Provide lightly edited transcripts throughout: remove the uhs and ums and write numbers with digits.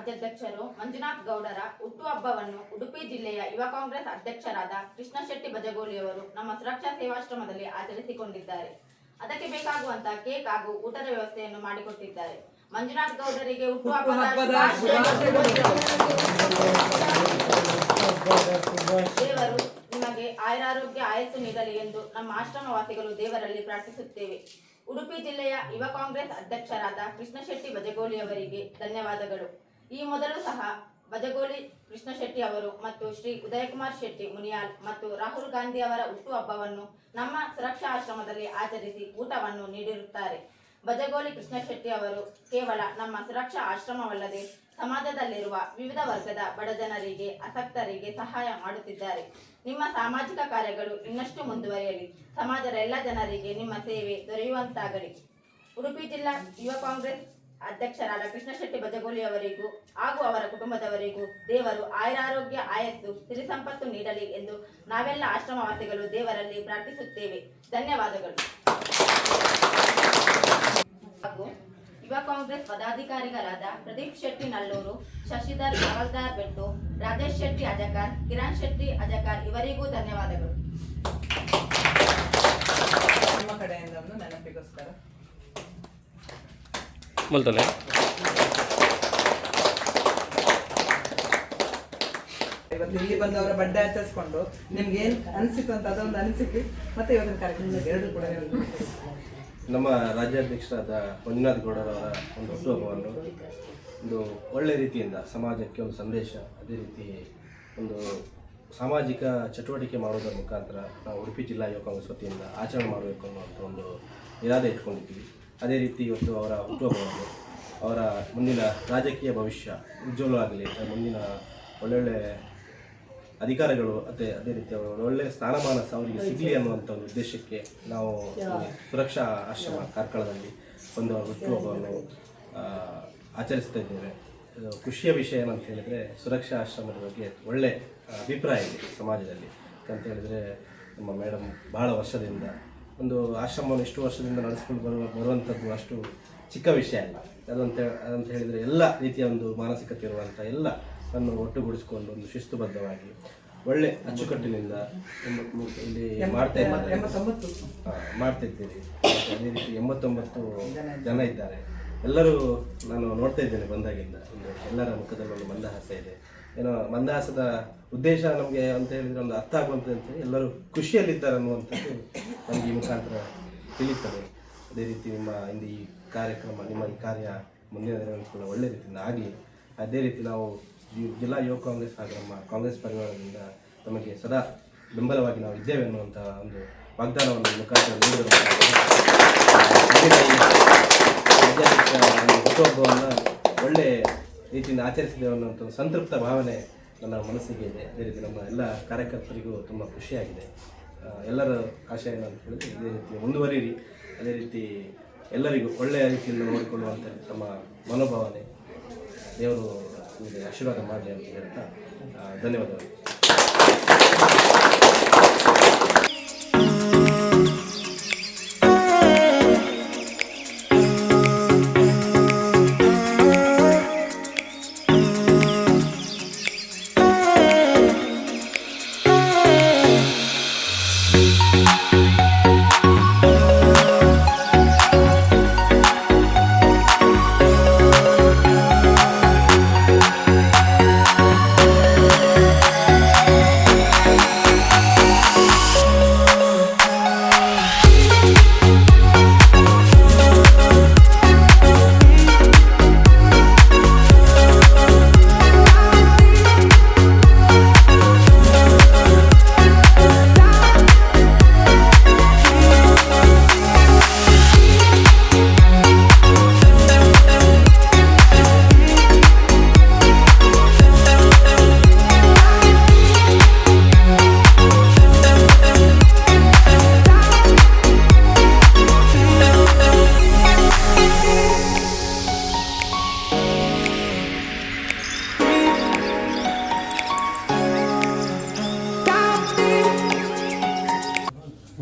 ರಾಜ್ಯಾಧ್ಯಕ್ಷರು ಮಂಜುನಾಥ್ ಗೌಡರ ಹುಟ್ಟುಹಬ್ಬವನ್ನು ಉಡುಪಿ ಜಿಲ್ಲೆಯ ಯುವ ಕಾಂಗ್ರೆಸ್ ಅಧ್ಯಕ್ಷರಾದ ಕೃಷ್ಣ ಶೆಟ್ಟಿ ಬಜಗೋಳಿಯವರು ನಮ್ಮ ಸುರಕ್ಷಾ ಸೇವಾಶ್ರಮದಲ್ಲಿ ಆಚರಿಸಿಕೊಂಡಿದ್ದಾರೆ. ಅದಕ್ಕೆ ಬೇಕಾಗುವಂತಹ ಕೇಕ್ ಹಾಗೂ ಊಟದ ವ್ಯವಸ್ಥೆಯನ್ನು ಮಾಡಿಕೊಟ್ಟಿದ್ದಾರೆ. ಮಂಜುನಾಥ್ ಗೌಡರಿಗೆ ಹುಟ್ಟುಹಬ್ಬದ ದೇವರು ನಿಮಗೆ ಆಯುರಾರೋಗ್ಯ ಆಯಸ್ಸು ನೀಡಲಿ ಎಂದು ನಮ್ಮ ಆಶ್ರಮವಾಸಿಗಳು ದೇವರಲ್ಲಿ ಪ್ರಾರ್ಥಿಸುತ್ತೇವೆ. ಉಡುಪಿ ಜಿಲ್ಲೆಯ ಯುವ ಕಾಂಗ್ರೆಸ್ ಅಧ್ಯಕ್ಷರಾದ ಕೃಷ್ಣ ಶೆಟ್ಟಿ ಬಜಗೋಳಿಯವರಿಗೆ ಧನ್ಯವಾದಗಳು. ಈ ಮೊದಲು ಸಹ ಬಜಗೋಳಿ ಕೃಷ್ಣ ಶೆಟ್ಟಿ ಅವರು ಮತ್ತು ಶ್ರೀ ಉದಯಕುಮಾರ್ ಶೆಟ್ಟಿ ಮುನಿಯಾಲ್ ಮತ್ತು ರಾಹುಲ್ ಗಾಂಧಿ ಅವರ ಹುಟ್ಟುಹಬ್ಬವನ್ನು ನಮ್ಮ ಸುರಕ್ಷಾ ಆಶ್ರಮದಲ್ಲಿ ಆಚರಿಸಿ ಊಟವನ್ನು ನೀಡಿರುತ್ತಾರೆ. ಬಜಗೋಳಿ ಕೃಷ್ಣ ಶೆಟ್ಟಿ ಅವರು ಕೇವಲ ನಮ್ಮ ಸುರಕ್ಷಾ ಆಶ್ರಮವಲ್ಲದೆ ಸಮಾಜದಲ್ಲಿರುವ ವಿವಿಧ ವರ್ಗದ ಬಡಜನರಿಗೆ, ಆಸಕ್ತರಿಗೆ ಸಹಾಯ ಮಾಡುತ್ತಿದ್ದಾರೆ. ನಿಮ್ಮ ಸಾಮಾಜಿಕ ಕಾರ್ಯಗಳು ಇನ್ನಷ್ಟು ಮುಂದುವರಿಯಲಿ. ಸಮಾಜದ ಎಲ್ಲ ಜನರಿಗೆ ನಿಮ್ಮ ಸೇವೆ ದೊರೆಯುವಂತಾಗಲಿ. ಉಡುಪಿ ಜಿಲ್ಲಾ ಯುವ ಕಾಂಗ್ರೆಸ್ ಅಧ್ಯಕ್ಷರಾದ ಕೃಷ್ಣ ಶೆಟ್ಟಿ ಬಜಗೋಳಿ ಅವರಿಗೂ ಹಾಗೂ ಅವರ ಕುಟುಂಬದವರಿಗೂ ದೇವರು ಆಯುರಾರೋಗ್ಯ ಆಯಸ್ಸು ಸಿರಿ ಸಂಪತ್ತು ನೀಡಲಿ ಎಂದು ನಾವೆಲ್ಲ ಆಶ್ರಮವಾಸಿಗಳು ದೇವರಲ್ಲಿ ಪ್ರಾರ್ಥಿಸುತ್ತೇವೆ. ಧನ್ಯವಾದಗಳು. ಹಾಗೂ ಯುವ ಕಾಂಗ್ರೆಸ್ ಪದಾಧಿಕಾರಿಗಳಾದ ಪ್ರದೀಪ್ ಶೆಟ್ಟಿ ನಲ್ಲೂರು, ಶಶಿಧರ್ ಹವಲ್ದಾರ್ ಬೆಟ್ಟು, ರಾಜೇಶ್ ಶೆಟ್ಟಿ ಅಜಕಾರ್, ಕಿರಣ್ ಶೆಟ್ಟಿ ಅಜಕಾರ್ ಇವರಿಗೂ ಧನ್ಯವಾದಗಳು. ನಮ್ಮ ಕಡೆಯಿಂದ ಒಂದು ನೆನಪಿಗೋಸ್ಕರ ಇವತ್ತು ಇಲ್ಲಿ ಬಂದವರ ಬಡ್ಡೆ ಆಚರಿಸಿಕೊಂಡು ನಿಮ್ಗೆ ಏನ್ ಅನಿಸಿತು ಅಂತ ಅದೊಂದು ಅನಿಸಿಕೆ ಮತ್ತೆ ಇವತ್ತಿನ ಕಾರ್ಯಕ್ರಮ ಎರಡು ಕೂಡ ನಮ್ಮ ರಾಜ್ಯಾಧ್ಯಕ್ಷರಾದ ಮಂಜುನಾಥ್ ಗೌಡರವರ ಒಂದು ಹುಟ್ಟುಹಬ್ಬವನ್ನು ಒಂದು ಒಳ್ಳೆ ರೀತಿಯಿಂದ ಸಮಾಜಕ್ಕೆ ಒಂದು ಸಂದೇಶ, ಅದೇ ರೀತಿ ಒಂದು ಸಾಮಾಜಿಕ ಚಟುವಟಿಕೆ ಮಾಡುವುದರ ಮುಖಾಂತರ ನಾವು ಉಡುಪಿ ಜಿಲ್ಲಾ ಯುವ ಕಾಂಗ್ರೆಸ್ ವತಿಯಿಂದ ಆಚರಣೆ ಮಾಡಬೇಕು ಅನ್ನುವಂಥ ಒಂದು ಇರಾದೆ ಇಟ್ಕೊಂಡಿದ್ದೀವಿ. ಅದೇ ರೀತಿ ಇವತ್ತು ಅವರ ಹುಟ್ಟುಹಬ್ಬವನ್ನು ಅವರ ಮುಂದಿನ ರಾಜಕೀಯ ಭವಿಷ್ಯ ಉಜ್ವಲವಾಗಲಿ, ಮುಂದಿನ ಒಳ್ಳೊಳ್ಳೆ ಅಧಿಕಾರಿಗಳು ಅದೇ ರೀತಿ ಒಳ್ಳೆಯ ಸ್ಥಾನಮಾನ ಅವರಿಗೆ ಸಿಗಲಿ ಅನ್ನುವಂಥ ಒಂದು ಉದ್ದೇಶಕ್ಕೆ ನಾವು ಸುರಕ್ಷಾ ಆಶ್ರಮ ಕಾರ್ಕಳದಲ್ಲಿ ಒಂದು ಹುಟ್ಟುಹಬ್ಬವನ್ನು ಆಚರಿಸ್ತಾ ಇದ್ದೇವೆ. ಇದು ಖುಷಿಯ ವಿಷಯ ಏನಂತ ಹೇಳಿದರೆ, ಸುರಕ್ಷಾ ಆಶ್ರಮದ ಬಗ್ಗೆ ಒಳ್ಳೆಯ ಅಭಿಪ್ರಾಯ ಇದೆ ಸಮಾಜದಲ್ಲಿ. ಅಂತ ಹೇಳಿದರೆ ನಮ್ಮ ಮೇಡಮ್ ಬಹಳ ವರ್ಷದಿಂದ ಒಂದು ಆಶ್ರಮವನ್ನು ಇಷ್ಟು ವರ್ಷದಿಂದ ನಡೆಸ್ಕೊಂಡು ಬರುವಂಥದ್ದು ಅಷ್ಟು ಚಿಕ್ಕ ವಿಷಯ ಅಲ್ಲ. ಅದಂತ ಹೇಳಿದರೆ ಎಲ್ಲ ರೀತಿಯ ಒಂದು ಮಾನಸಿಕತೆ ಇರುವಂಥ ಎಲ್ಲ ಅನ್ನು ಒಟ್ಟುಗೂಡಿಸಿಕೊಂಡು ಒಂದು ಶಿಸ್ತುಬದ್ಧವಾಗಿ ಒಳ್ಳೆ ಅಚ್ಚುಕಟ್ಟಿನಿಂದ ಇಲ್ಲಿ ಮಾಡ್ತಿದ್ದೀರಿ. ಅದೇ ರೀತಿ 89 ಜನ ಇದ್ದಾರೆ. ಎಲ್ಲರೂ ನಾನು ನೋಡ್ತಾ ಇದ್ದೇನೆ ಬಂದಾಗಿಂದ ಎಲ್ಲರ ಮುಖದಲ್ಲಿ ಒಂದು ಮಂದಹಾಸ ಇದೆ. ಏನೋ ಮಂದಹಾಸದ ಉದ್ದೇಶ ನಮಗೆ ಅಂತ ಹೇಳಿದರೆ ಒಂದು ಅರ್ಥ ಆಗುವಂಥದ್ದು ಅಂತೇಳಿ ಎಲ್ಲರೂ ಖುಷಿಯಲ್ಲಿದ್ದಾರೆ ಅನ್ನುವಂಥದ್ದು ನಮಗೆ ಈ ಮುಖಾಂತರ ತಿಳಿಯುತ್ತದೆ. ಅದೇ ರೀತಿ ನಿಮ್ಮ ಈ ಕಾರ್ಯಕ್ರಮ, ನಿಮ್ಮ ಈ ಕಾರ್ಯ ಮುಂದಿನ ದಿನಗಳಲ್ಲಿ ಕೂಡ ಒಳ್ಳೆ ರೀತಿಯಿಂದ ಆಗಲಿ. ಅದೇ ರೀತಿ ನಾವು ಜಿಲ್ಲಾ ಯುವ ಕಾಂಗ್ರೆಸ್ ಹಾಗೂ ನಮ್ಮ ಕಾಂಗ್ರೆಸ್ ಪರಿವಾರದಿಂದ ನಮಗೆ ಸದಾ ಬೆಂಬಲವಾಗಿ ನಾವು ಇದ್ದೇವೆ ಅನ್ನುವಂಥ ಒಂದು ವಾಗ್ದಾನವನ್ನು ಮುಖಾಂತರ ನೀಡಿರುವಂಥ ಹುಟ್ಟುಹಬ್ಬವನ್ನು ಒಳ್ಳೆ ರೀತಿಯಿಂದ ಆಚರಿಸಿದ್ದೇವೆ ಅನ್ನುವಂಥ ಒಂದು ಸಂತೃಪ್ತ ಭಾವನೆ ನನ್ನ ಮನಸ್ಸಿಗೆ ಇದೆ. ಅದೇ ರೀತಿ ನಮ್ಮ ಎಲ್ಲ ಕಾರ್ಯಕರ್ತರಿಗೂ ತುಂಬ ಖುಷಿಯಾಗಿದೆ. ಎಲ್ಲರ ಆಶಯ ಏನಂತ ಹೇಳಿದ್ರೆ ಇದೇ ರೀತಿ ಮುಂದುವರಿಯಿರಿ. ಅದೇ ರೀತಿ ಎಲ್ಲರಿಗೂ ಒಳ್ಳೆಯ ರೀತಿಯಿಂದ ನೋಡಿಕೊಳ್ಳುವಂಥ ತಮ್ಮ ಮನೋಭಾವನೆ ದೇವರು ನಿಮಗೆ ಆಶೀರ್ವಾದ ಮಾಡಲಿ ಅಂತ ಹೇಳ್ತಾ ಧನ್ಯವಾದಗಳು.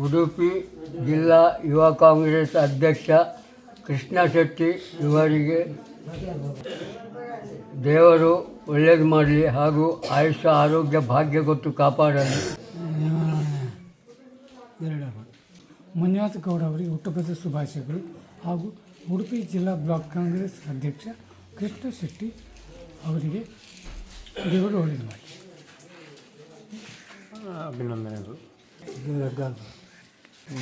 ಉಡುಪಿ ಜಿಲ್ಲಾ ಯುವ ಕಾಂಗ್ರೆಸ್ ಅಧ್ಯಕ್ಷ ಕೃಷ್ಣ ಶೆಟ್ಟಿ ಇವರಿಗೆ ದೇವರು ಒಳ್ಳೇದು ಮಾಡಲಿ ಹಾಗೂ ಆಯುಷ್ಯ ಆರೋಗ್ಯ ಭಾಗ್ಯ ಕೊಟ್ಟು ಕಾಪಾಡಲಿ. ಮಂಜುನಾಥ ಗೌಡ ಅವರಿಗೆ ಹುಟ್ಟುಹಬ್ಬದ ಶುಭಾಶಯಗಳು ಹಾಗೂ ಉಡುಪಿ ಜಿಲ್ಲಾ ಬ್ಲಾಕ್ ಕಾಂಗ್ರೆಸ್ ಅಧ್ಯಕ್ಷ ಕೃಷ್ಣ ಶೆಟ್ಟಿ ಅವರಿಗೆ ದೇವರು ಒಳ್ಳೆಯದು ಮಾಡಿ ಅಭಿನಂದನೆಗಳು.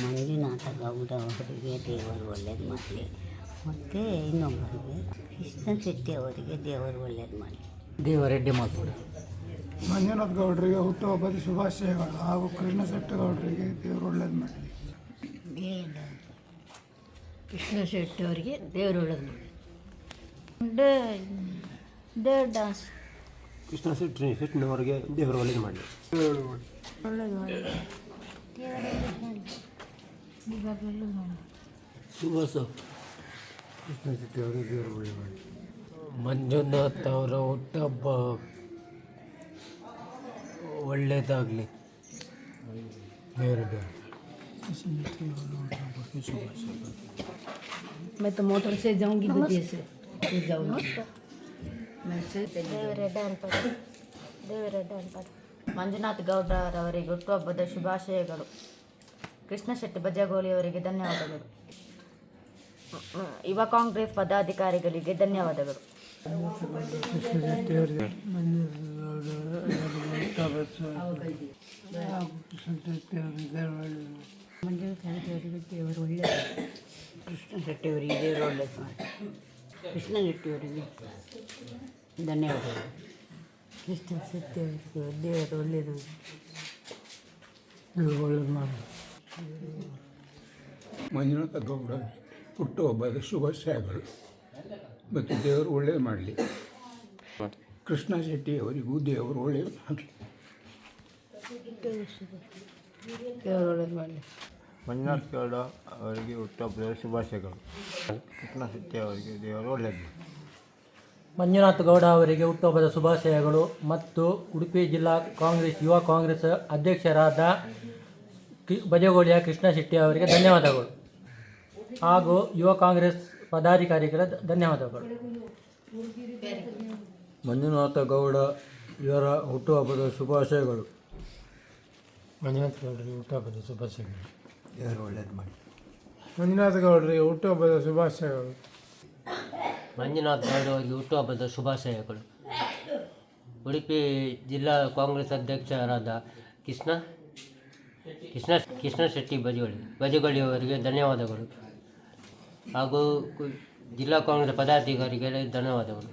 ಮಂಜುನಾಥ ಗೌಡ ಅವರಿಗೆ ದೇವರು ಒಳ್ಳೇದು ಮಾಡಲಿ ಮತ್ತು ಇನ್ನೊಬ್ಬರಿಗೆ ಕೃಷ್ಣ ಶೆಟ್ಟಿ ಅವರಿಗೆ ದೇವರು ಒಳ್ಳೇದು ಮಾಡಲಿ. ದೇವರೆಡ್ಡಿ ಮಾತು. ಮಂಜುನಾಥ ಗೌಡರಿಗೆ ಹುಟ್ಟುಹಬ್ಬದ ಶುಭಾಶಯಗಳು ಹಾಗೂ ಕೃಷ್ಣ ಶೆಟ್ಟಿ ಗೌಡರಿಗೆ ದೇವರು ಒಳ್ಳೇದು ಮಾಡಲಿ. ಕೃಷ್ಣ ಶೆಟ್ಟಿ ಅವರಿಗೆ ದೇವರು ಒಳ್ಳೇದು ಮಾಡಲಿ. ಡಾನ್ಸ್ ಕೃಷ್ಣ ಶೆಟ್ಟಿನವರಿಗೆ ದೇವರು ಒಳ್ಳೇದು ಮಾಡಲಿ. ಒಳ್ಳೇದು ಮಾಡಲಿ. ಸುಭಾಸ ಕೃಷ್ಣ ಶೆಟ್ಟಿ ಅವರಿಗೆ ದೇವರು ಒಳ್ಳೇದು ಮಾಡಲಿ. ಮಂಜುನಾಥ್ ಅವರ ಹುಟ್ಟುಹಬ್ಬ ಒಳ್ಳೆಯದಾಗಲಿ. ದೇವರೆಡ್ಡಿ मैं तो मोटर से जाऊंगी बुद्धि से जाऊंगी मैं से ಮಂಜುನಾಥ್ ಗೌಡರವರಿಗೆ ಹುಟ್ಟುಹಬ್ಬದ ಶುಭಾಶಯಗಳು. ಕೃಷ್ಣ ಶೆಟ್ಟಿ ಬಜಗೋಳಿ ಅವರಿಗೆ ಧನ್ಯವಾದಗಳು. ಯುವ ಕಾಂಗ್ರೆಸ್ ಪದಾಧಿಕಾರಿಗಳಿಗೆ ಧನ್ಯವಾದಗಳು. ಮಂಜುನಾಥರಿಗೆ ದೇವರು ಒಳ್ಳೆಯದು. ಕೃಷ್ಣ ಶೆಟ್ಟಿ ಅವರಿಗೆ ದೇವರು ಒಳ್ಳೆಯದು ಮಾಡಿ. ಕೃಷ್ಣ ಶೆಟ್ಟಿ ಅವರಿಗೆ ಧನ್ಯವಾದಗಳು. ಕೃಷ್ಣ ಶೆಟ್ಟಿ ಅವರಿಗೆ ದೇವರು ಒಳ್ಳೆಯದು ಒಳ್ಳೇದು ಮಾಡಿ. ಮಂಜುನಾಥ ಗೌಡ ಹುಟ್ಟುಹಬ್ಬದ ಶುಭಾಶಯಗಳು ಮತ್ತು ದೇವರು ಒಳ್ಳೇದು ಮಾಡಲಿ. ಕೃಷ್ಣ ಶೆಟ್ಟಿ ಅವರಿಗೂ ದೇವರು ಒಳ್ಳೇದು ಮಾಡಲಿ. ದೇವರು ಒಳ್ಳೇದು ಮಾಡಲಿ. ಮಂಜುನಾಥ ಗೌಡ ಅವರಿಗೆ ಹುಟ್ಟುಹಬ್ಬದ ಶುಭಾಶಯಗಳು. ಕೃಷ್ಣ ಶೆಟ್ಟಿ ಅವರಿಗೆ ದೇವರು ಒಳ್ಳೇದು ಮಾಡಲಿ. ಮಂಜುನಾಥ ಗೌಡ ಅವರಿಗೆ ಹುಟ್ಟುಹಬ್ಬದ ಶುಭಾಶಯಗಳು ಮತ್ತು ಉಡುಪಿ ಜಿಲ್ಲಾ ಕಾಂಗ್ರೆಸ್ ಯುವ ಕಾಂಗ್ರೆಸ್ ಅಧ್ಯಕ್ಷರಾದ ಬಜಗೋಳಿಯ ಕೃಷ್ಣ ಶೆಟ್ಟಿ ಅವರಿಗೆ ಧನ್ಯವಾದಗಳು ಹಾಗೂ ಯುವ ಕಾಂಗ್ರೆಸ್ ಪದಾಧಿಕಾರಿಗಳ ಧನ್ಯವಾದಗಳು. ಮಂಜುನಾಥ ಗೌಡ ಇವರ ಹುಟ್ಟುಹಬ್ಬದ ಶುಭಾಶಯಗಳು. ಮಂಜುನಾಥ ಗೌಡರಿಗೆ ಹುಟ್ಟುಹಬ್ಬದ ಶುಭಾಶಯಗಳು. ದೇವರು ಒಳ್ಳೇದು ಮಾಡಿ. ಮಂಜುನಾಥ ಗೌಡರಿಗೆ ಹುಟ್ಟುಹಬ್ಬದ ಶುಭಾಶಯಗಳು. ಮಂಜುನಾಥ ಗೌಡ ಅವರಿಗೆ ಹುಟ್ಟುಹಬ್ಬದ ಶುಭಾಶಯಗಳು. ಉಡುಪಿ ಜಿಲ್ಲಾ ಕಾಂಗ್ರೆಸ್ ಅಧ್ಯಕ್ಷರಾದ ಕೃಷ್ಣ ಶೆಟ್ಟಿ ಬಜಗೋಳಿ ಅವರಿಗೆ ಧನ್ಯವಾದಗಳು ಹಾಗೂ ಜಿಲ್ಲಾ ಕಾಂಗ್ರೆಸ್ ಪದಾಧಿಕಾರಿಗಳಿಗೆ ಧನ್ಯವಾದಗಳು.